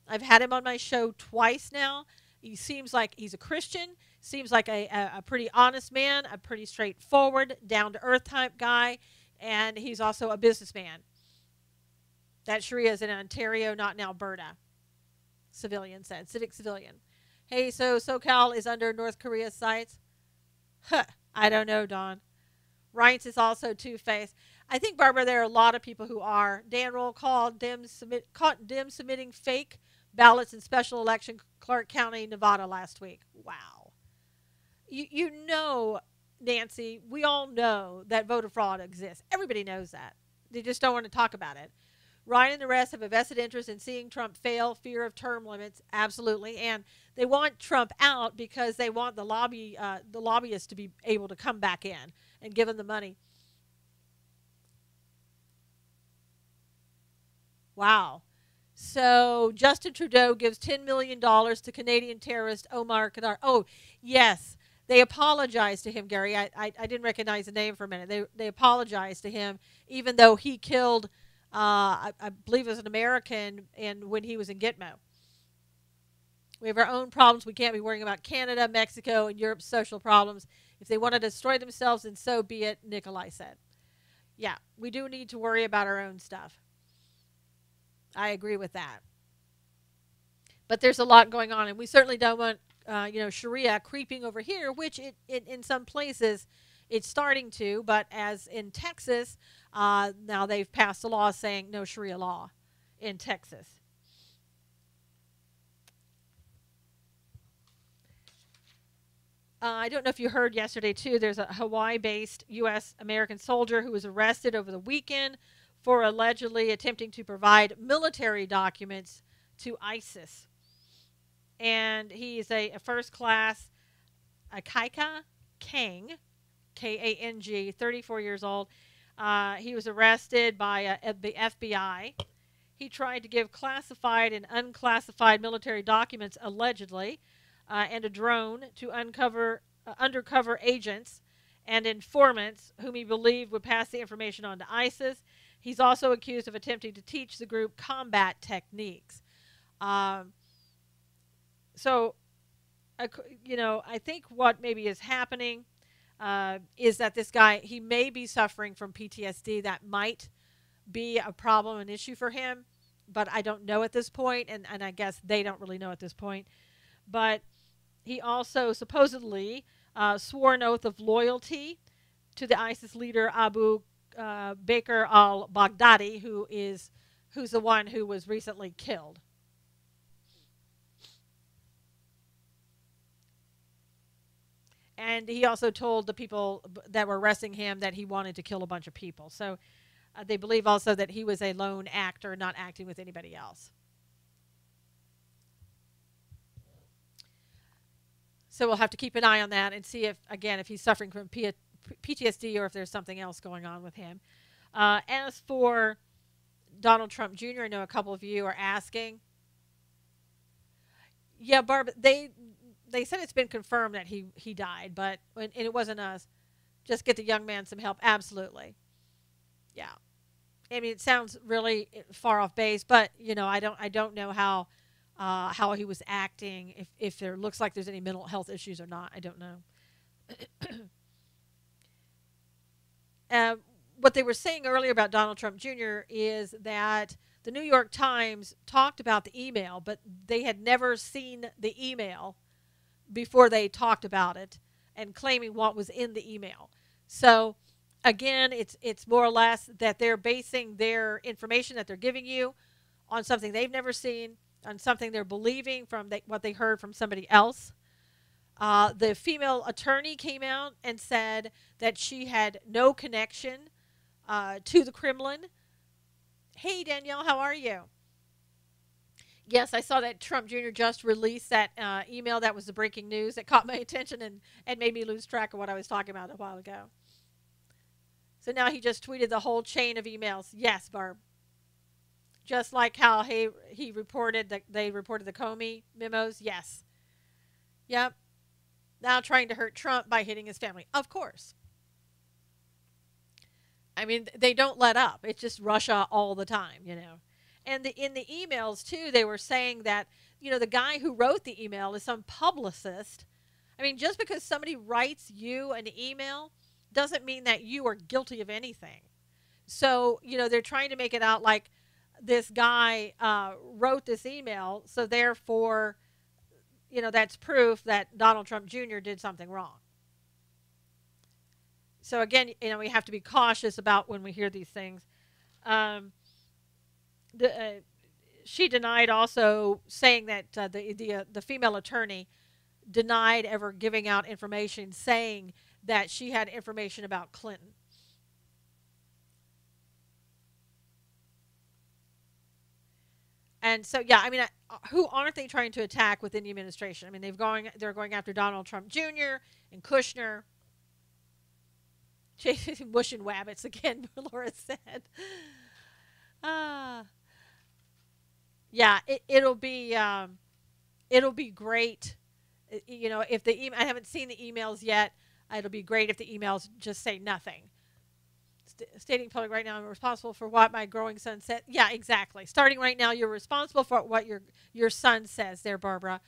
I've had him on my show twice now. He seems like he's a Christian, seems like a pretty honest man, a pretty straightforward, down-to-earth type guy, and he's also a businessman. That Sharia is in Ontario, not in Alberta, civilian said, civic civilian. Hey, so SoCal is under North Korea's sights? Huh, I don't know, Dawn. Reince is also two-faced. I think, Barbara, there are a lot of people who are. Dan Roll caught Dems submitting fake ballots in special election Clark County, Nevada last week. Wow. You know, Nancy, we all know that voter fraud exists. Everybody knows that. They just don't want to talk about it. Ryan and the rest have a vested interest in seeing Trump fail, fear of term limits, absolutely. And they want Trump out because they want the lobbyists to be able to come back in and give them the money. Wow. So Justin Trudeau gives $10 million to Canadian terrorist Omar Khadr. Oh, yes. They apologized to him, Gary. I didn't recognize the name for a minute. They apologized to him, even though he killed, I believe it was an American when he was in Gitmo. We have our own problems. We can't be worrying about Canada, Mexico, and Europe's social problems. If they want to destroy themselves, then so be it, Nikolai said. Yeah, we do need to worry about our own stuff. I agree with that. But there's a lot going on, and we certainly don't want Sharia creeping over here, which in some places it's starting to, but as in Texas, now they've passed a law saying no Sharia law in Texas. I don't know if you heard yesterday, too, there's a Hawaii-based U.S.-American soldier who was arrested over the weekend for allegedly attempting to provide military documents to ISIS. And he's a first-class Akaika Kang, Kang, 34 years old. He was arrested by the FBI. He tried to give classified and unclassified military documents, allegedly, and a drone to uncover undercover agents and informants whom he believed would pass the information on to ISIS. He's also accused of attempting to teach the group combat techniques. Um, so, I think what maybe is happening is that this guy, he may be suffering from PTSD. That might be a problem, an issue for him, but I don't know at this point, and I guess they don't really know at this point. But he also supposedly swore an oath of loyalty to the ISIS leader Abu Bakr al-Baghdadi, who's the one who was recently killed. And he also told the people that were arresting him that he wanted to kill a bunch of people. So they believe also that he was a lone actor, not acting with anybody else. So we'll have to keep an eye on that and see if he's suffering from PTSD or if there's something else going on with him. As for Donald Trump Jr., I know a couple of you are asking. Yeah, Barb, they said it's been confirmed that he died, and it wasn't us. Just get the young man some help. Absolutely. Yeah. I mean, it sounds really far off base, but I don't know how he was acting, if there looks like there's any mental health issues or not. I don't know. What they were saying earlier about Donald Trump Jr. is that the New York Times talked about the email, but they had never seen the email before they talked about it and claiming what was in the email. So again, it's more or less that they're basing their information that they're giving you on something they've never seen, on something they're believing from what they heard from somebody else. The female attorney came out and said that she had no connection to the Kremlin. Hey, Danielle, how are you? Yes, I saw that Trump Jr. just released that email. That was the breaking news that caught my attention and made me lose track of what I was talking about a while ago. So now he just tweeted the whole chain of emails. Yes, Barb. Just like how he reported that they reported the Comey memos. Yes. Yep. Now trying to hurt Trump by hitting his family. Of course. I mean, they don't let up. It's just Russia all the time, And in the emails, too, they were saying that, the guy who wrote the email is some publicist. I mean, just because somebody writes you an email doesn't mean that you are guilty of anything. So, they're trying to make it out like this guy wrote this email, so therefore, that's proof that Donald Trump Jr. did something wrong. So again, we have to be cautious about when we hear these things. She denied also saying that the female attorney denied ever giving out information saying that she had information about Clinton. And so, yeah, I mean, who aren't they trying to attack within the administration? I mean, they're going after Donald Trump Jr. and Kushner. Mush and wabbits again, Laura said. Yeah, it'll be great. If I haven't seen the emails yet, it'll be great if the emails just say nothing. Stating public right now, I'm responsible for what my growing son said. Yeah, exactly. Starting right now, you're responsible for what your son says there, Barbara.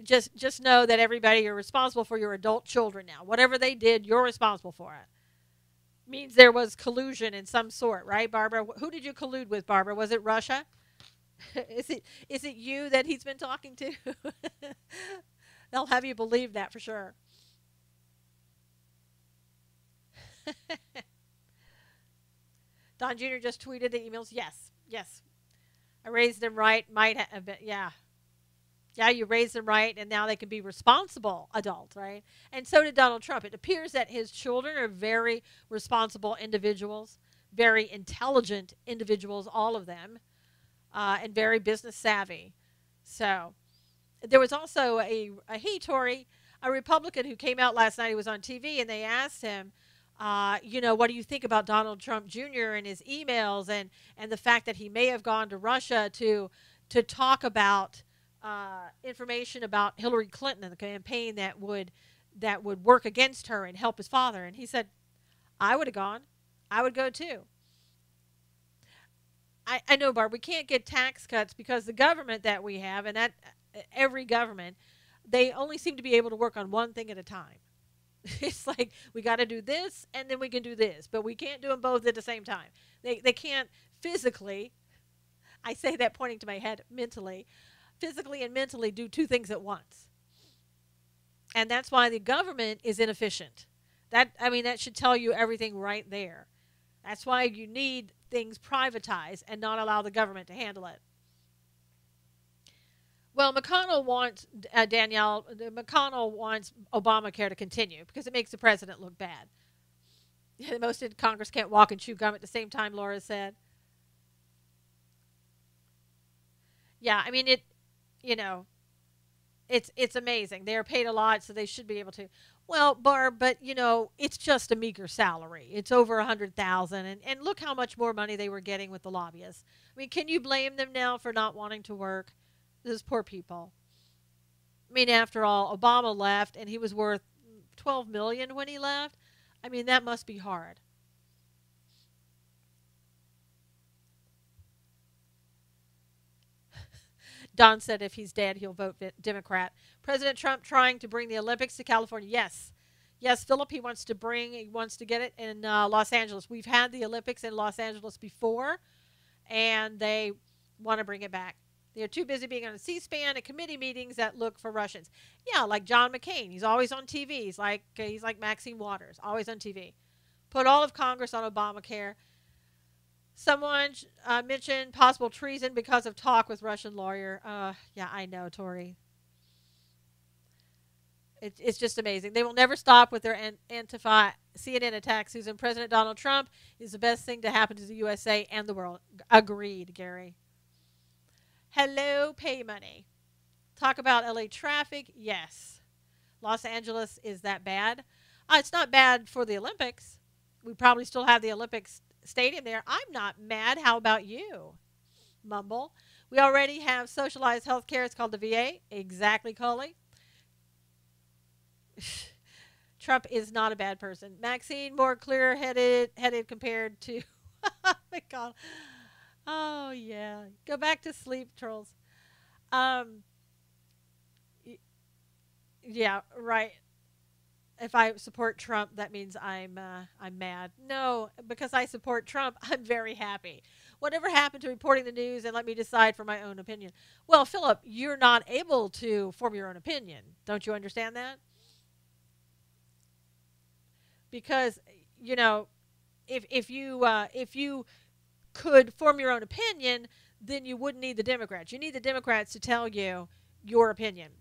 Just know that everybody, you're responsible for your adult children now. Whatever they did, you're responsible for it. Means there was collusion in some sort, right, Barbara? Who did you collude with, Barbara? Was it Russia? Is it you that he's been talking to? They'll have you believe that for sure. Don Jr. just tweeted the emails. Yes. I raised them right. Might have been, yeah. Yeah, you raised them right, and now they can be responsible adults, right? And so did Donald Trump. It appears that his children are very responsible individuals, very intelligent individuals, all of them, and very business savvy. So there was also hey, Tori, a Republican who came out last night. He was on TV, and they asked him, what do you think about Donald Trump Jr. and his emails, and the fact that he may have gone to Russia to talk about information about Hillary Clinton and the campaign that would work against her and help his father. And he said, I would have gone. I would go too. I know, Barb, we can't get tax cuts because the government that we have, and that every government, they only seem to be able to work on one thing at a time. It's like, we got to do this, and then we can do this, but we can't do them both at the same time. They can't physically, I say that pointing to my head, mentally, physically and mentally do two things at once. And that's why the government is inefficient. That should tell you everything right there. That's why you need things privatized and not allow the government to handle it. Well, McConnell wants, McConnell wants Obamacare to continue because it makes the president look bad. Yeah, most in Congress can't walk and chew gum at the same time, Laura said. Yeah, it's amazing. They are paid a lot, so they should be able to. Well, Barb, but it's just a meager salary. It's over $100,000, and look how much more money they were getting with the lobbyists. Can you blame them now for not wanting to work? Those poor people. After all, Obama left, and he was worth $12 million when he left. That must be hard. Don said if he's dead, he'll vote Democrat. President Trump trying to bring the Olympics to California. Yes. Yes, Philip, he wants to get it in Los Angeles. We've had the Olympics in Los Angeles before, and they want to bring it back. They're too busy being on a C-SPAN and committee meetings that look for Russians. Yeah, like John McCain. He's always on TV. He's like Maxine Waters, always on TV. Put all of Congress on Obamacare. Someone mentioned possible treason because of talk with Russian lawyer. Yeah, I know, Tori. It's just amazing. They will never stop with their Antifa CNN attacks. Susan, President Donald Trump is the best thing to happen to the USA and the world. Agreed, Gary. Hello, pay money. Talk about LA traffic. Yes. Los Angeles is that bad. It's not bad for the Olympics. We probably still have the Olympics stadium there. I'm not mad. How about you? Mumble. We already have socialized health care. It's called the VA. Exactly, Coley. Trump is not a bad person. Maxine, more clear-headed compared to... Oh, my God. Oh, yeah. Go back to sleep, trolls. Yeah, right. If I support Trump, that means I'm mad. No, because I support Trump, I'm very happy. Whatever happened to reporting the news and let me decide for my own opinion? Well, Philip, you're not able to form your own opinion. Don't you understand that? Because, if you could form your own opinion, then you wouldn't need the Democrats. You need the Democrats to tell you your opinion.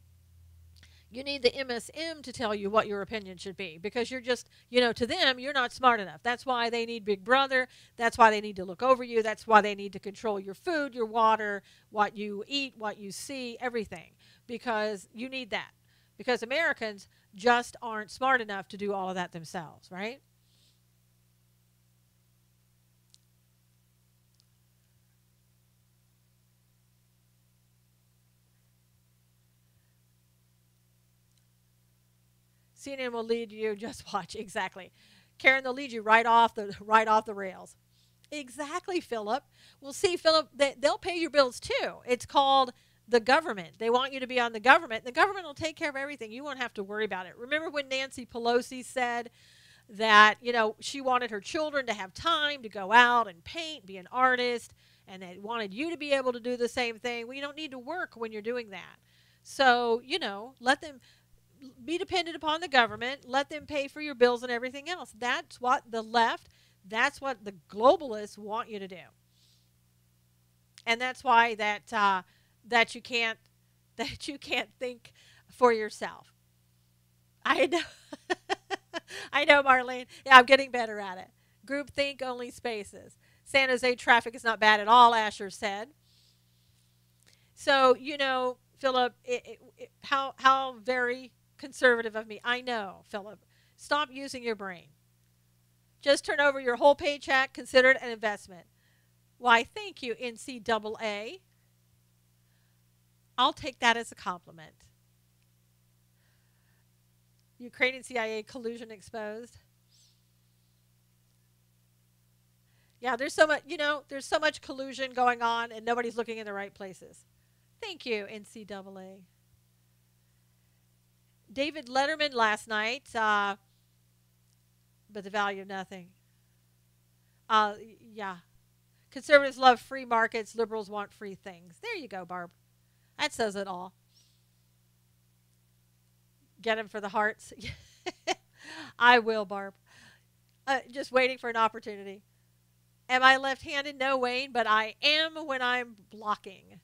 You need the MSM to tell you what your opinion should be because you're just, to them, you're not smart enough. That's why they need Big Brother. That's why they need to look over you. That's why they need to control your food, your water, what you eat, what you see, everything, because you need that. Because Americans just aren't smart enough to do all of that themselves, right? CNN will lead you. Just watch. Exactly. Karen, they'll lead you right off the rails. Exactly, Philip. Well, see, Philip, they'll pay your bills too. It's called the government. They want you to be on the government. The government will take care of everything. You won't have to worry about it. Remember when Nancy Pelosi said that, she wanted her children to have time to go out and paint, be an artist, and they wanted you to be able to do the same thing? Well, you don't need to work when you're doing that. So, let them be dependent upon the government. Let them pay for your bills and everything else. That's what the left, that's what the globalists want you to do. And that's why that you can't think for yourself. I know. I know, Marlene. Yeah, I'm getting better at it. Group think only spaces. San Jose traffic is not bad at all, Asher said. So, Philip, how very conservative of me. I know, Philip. Stop using your brain. Just turn over your whole paycheck, consider it an investment. Why, thank you, NCAA. I'll take that as a compliment. Ukrainian CIA collusion exposed. Yeah, there's so much, there's so much collusion going on and nobody's looking in the right places. Thank you, NCAA. David Letterman last night, but the value of nothing. Yeah. Conservatives love free markets. Liberals want free things. There you go, Barb. That says it all. Get him for the hearts. I will, Barb. Just waiting for an opportunity. Am I left-handed? No, Wayne, but I am when I'm blocking.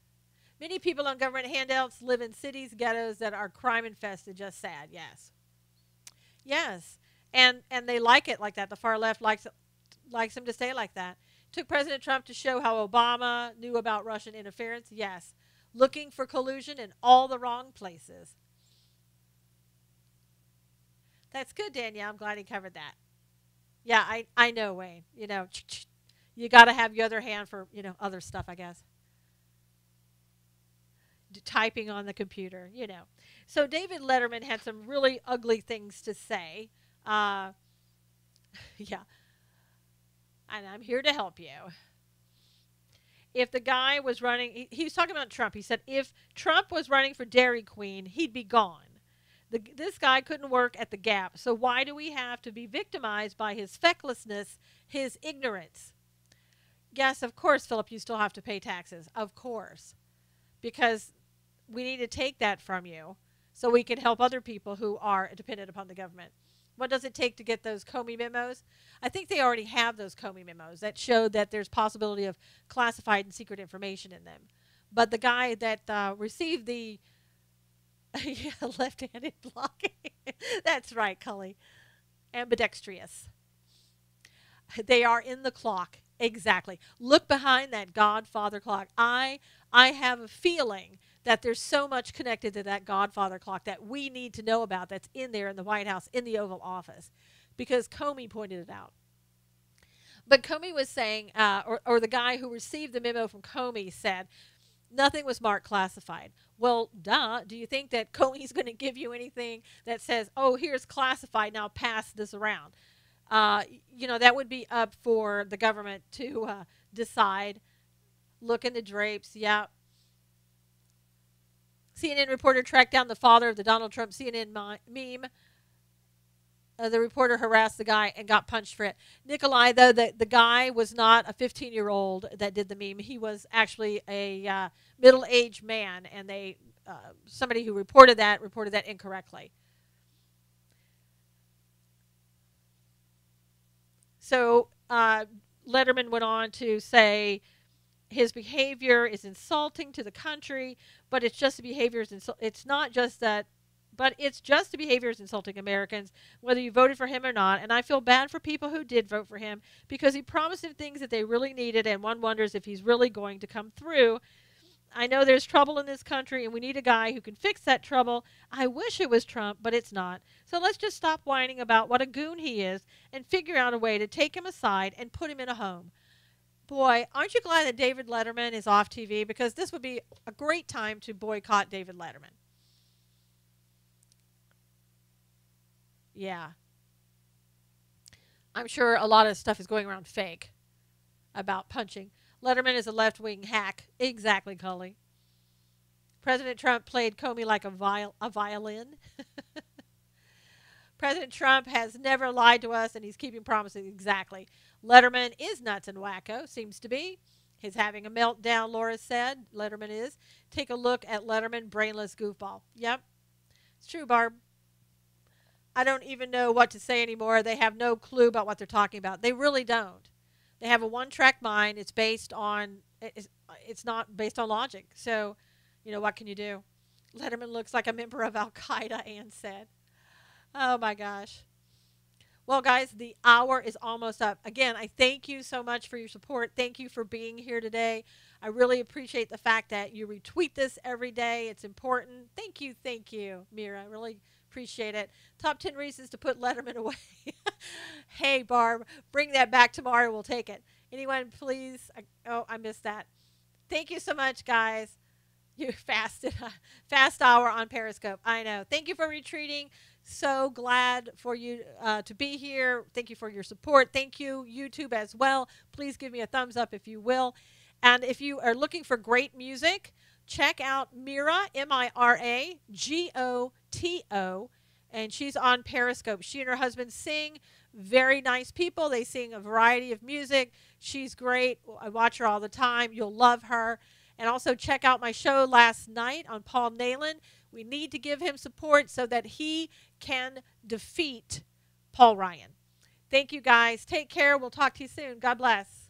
Many people on government handouts live in cities, ghettos that are crime-infested. Just sad, yes. Yes, and they like it like that. The far left likes them to stay like that. Took President Trump to show how Obama knew about Russian interference. Yes, looking for collusion in all the wrong places. That's good, Danielle. I'm glad he covered that. Yeah, I know, Wayne. You got to have your other hand for, other stuff, I guess. Typing on the computer, So David Letterman had some really ugly things to say. Yeah. And I'm here to help you. If the guy was running, he was talking about Trump. He said if Trump was running for Dairy Queen, he'd be gone. This guy couldn't work at the Gap. So why do we have to be victimized by his fecklessness, his ignorance? Yes, of course, Philip, you still have to pay taxes. Of course. Because we need to take that from you so we can help other people who are dependent upon the government. What does it take to get those Comey memos? I think they already have those Comey memos that show that there's possibility of classified and secret information in them. But the guy that received the left-handed blocking, that's right, Cully, ambidextrous. They are in the clock. Exactly. Look behind that Godfather clock. I have a feeling that there's so much connected to that Godfather clock that we need to know about that's in there in the White House, in the Oval Office, because Comey pointed it out. But Comey was saying, or the guy who received the memo from Comey said, nothing was marked classified. Well, duh. Do you think that Comey's going to give you anything that says, oh, here's classified, now pass this around? That would be up for the government to decide. Look in the drapes. Yeah. CNN reporter tracked down the father of the Donald Trump CNN meme. The reporter harassed the guy and got punched for it. Nikolai, though, the guy was not a 15-year-old that did the meme. He was actually a middle-aged man, and somebody who reported that incorrectly. So Letterman went on to say his behavior is insulting to the country, but it's just the behavior it's not just that, but it's just the behavior is insulting Americans, whether you voted for him or not. And I feel bad for people who did vote for him because he promised them things that they really needed, and one wonders if he's really going to come through. I know there's trouble in this country, and we need a guy who can fix that trouble. I wish it was Trump, but it's not. So let's just stop whining about what a goon he is and figure out a way to take him aside and put him in a home. Boy, aren't you glad that David Letterman is off TV? Because this would be a great time to boycott David Letterman. Yeah. I'm sure a lot of stuff is going around fake about punching. Letterman is a left-wing hack. Exactly, Cully. President Trump played Comey like a violin. President Trump has never lied to us, and he's keeping promises. Exactly. Letterman is nuts and wacko, seems to be. He's having a meltdown, Laura said. Letterman is. Take a look at Letterman, brainless goofball. Yep. It's true, Barb. I don't even know what to say anymore. They have no clue about what they're talking about. They really don't. They have a one-track mind. It's not based on logic. So, what can you do? Letterman looks like a member of Al-Qaeda, Ann said. Oh, my gosh. Well, guys, the hour is almost up. Again, I thank you so much for your support. Thank you for being here today. I really appreciate the fact that you retweet this every day. It's important. Thank you, Mira. I really appreciate it. Top 10 reasons to put Letterman away. Hey, Barb, bring that back tomorrow. We'll take it. Anyone, please? Oh, I missed that. Thank you so much, guys. You fasted. Fast hour on Periscope. I know. Thank you for retreating. So glad for you to be here. Thank you for your support. Thank you, YouTube, as well. Please give me a thumbs up if you will. And if you are looking for great music, check out Mira, Miragoto, and she's on Periscope. She and her husband sing. Very nice people. They sing a variety of music. She's great. I watch her all the time. You'll love her. And also check out my show last night on Paul Nalen. We need to give him support so that he can defeat Paul Ryan. Thank you, guys. Take care. We'll talk to you soon. God bless.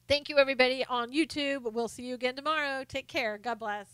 Thank you, everybody on YouTube. We'll see you again tomorrow. Take care. God bless.